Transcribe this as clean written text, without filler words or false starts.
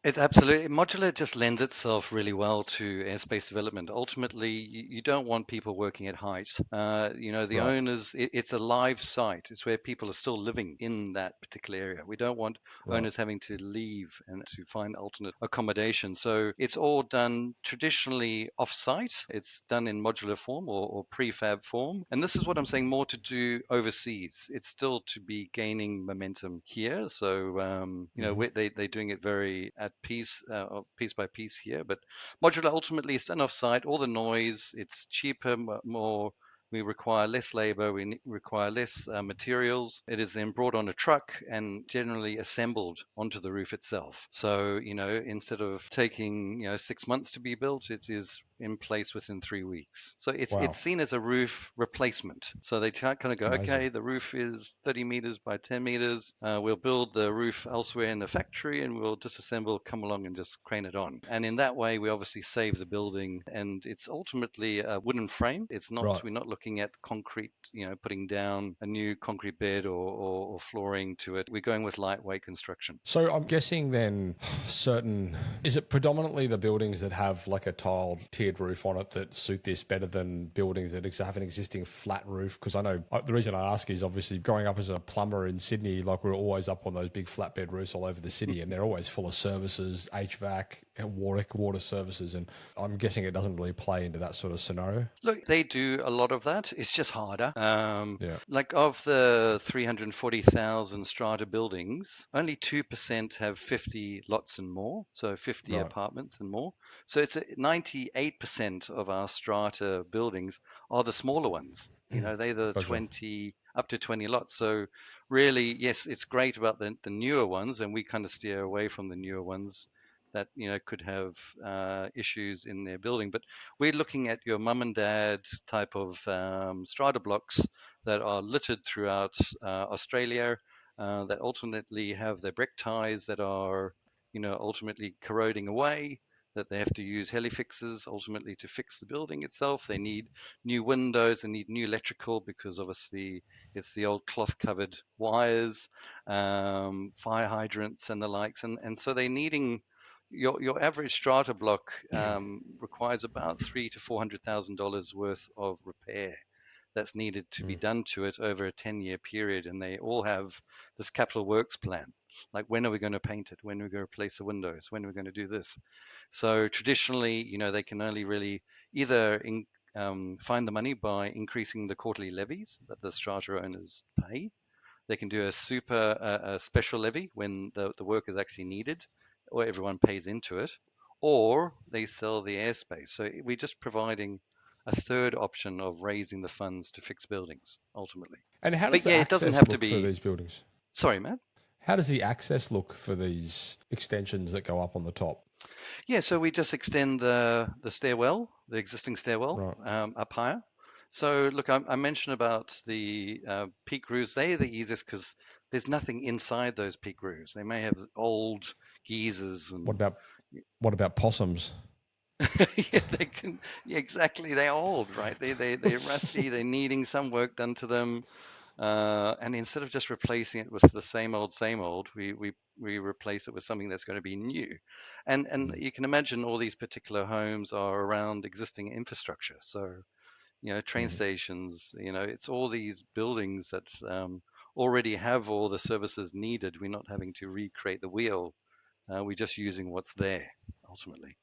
It absolutely modular just lends itself really well to airspace development. Ultimately, you don't want people working at height. The Right. owners, it's a live site. It's where people are still living in that particular area. We don't want Right. owners having to leave and to find alternate accommodation. So it's all done traditionally off-site. It's done in modular form or prefab form. And this is what I'm saying, more to do overseas. It's still to be gaining momentum here. So Hmm. they're doing it very at piece, piece by piece here. But modular ultimately is done off-site. All the noise, it's cheaper, more. We require less labor. We require less materials. It is then brought on a truck and generally assembled onto the roof itself. So, instead of taking, 6 months to be built, it is in place within 3 weeks. So it's Wow. seen as a roof replacement. So they kind of go, Amazing. okay, the roof is 30 meters by 10 meters. We'll build the roof elsewhere in the factory and we'll disassemble, come along and just crane it on. And in that way, we obviously save the building. And it's ultimately a wooden frame. It's not, Right. we're not looking at concrete, putting down a new concrete bed or flooring to it. We're going with lightweight construction. So I'm guessing then certain is it predominantly the buildings that have like a tiled tiered roof on it that suit this better than buildings that have an existing flat roof? Because I know the reason I ask is obviously growing up as a plumber in Sydney, like we're always up on those big flatbed roofs all over the city, and they're always full of services, HVAC, water services, and I'm guessing it doesn't really play into that sort of scenario. Look, they do a lot of that. It's just harder. Yeah. Like of the 340,000 strata buildings, only 2% have 50 lots and more, so 50 Right. apartments and more. So it's 98% of our strata buildings are the smaller ones. They're the Gotcha. 20 up to 20 lots. So really, yes, it's great about the newer ones, and we kind of steer away from the newer ones that could have issues in their building. But we're looking at your mum and dad type of strata blocks that are littered throughout Australia, that ultimately have their brick ties that are, ultimately corroding away. That they have to use heli fixes ultimately to fix the building itself. They need new windows, they need new electrical because obviously it's the old cloth covered wires, fire hydrants, and the likes. And so they're needing your average strata block requires about $300,000 to $400,000 worth of repair that's needed to be Mm. done to it over a 10-year period, and they all have this capital works plan. Like, when are we going to paint it? When are we going to replace the windows? When are we going to do this? So traditionally, they can only really either find the money by increasing the quarterly levies that the strata owners pay. They can do a special levy when the work is actually needed, or everyone pays into it, or they sell the airspace. So we're just providing a third option of raising the funds to fix buildings ultimately. And how does But the yeah, it doesn't access have to look for be. these buildings? Sorry, Matt. How does the access look for these extensions that go up on the top? Yeah, so we just extend the stairwell, the existing stairwell, Right. up higher. So look, I mentioned about the peak roofs. They're the easiest because there's nothing inside those peak roofs. They may have old geysers What and about what about possums? yeah, they can. Yeah, exactly. They're old, right? They're rusty. They're needing some work done to them. And instead of just replacing it with the same old, we replace it with something that's going to be new. And Mm. you can imagine all these particular homes are around existing infrastructure. So, train Mhm. stations, it's all these buildings that already have all the services needed. We're not having to recreate the wheel. We're just using what's there ultimately.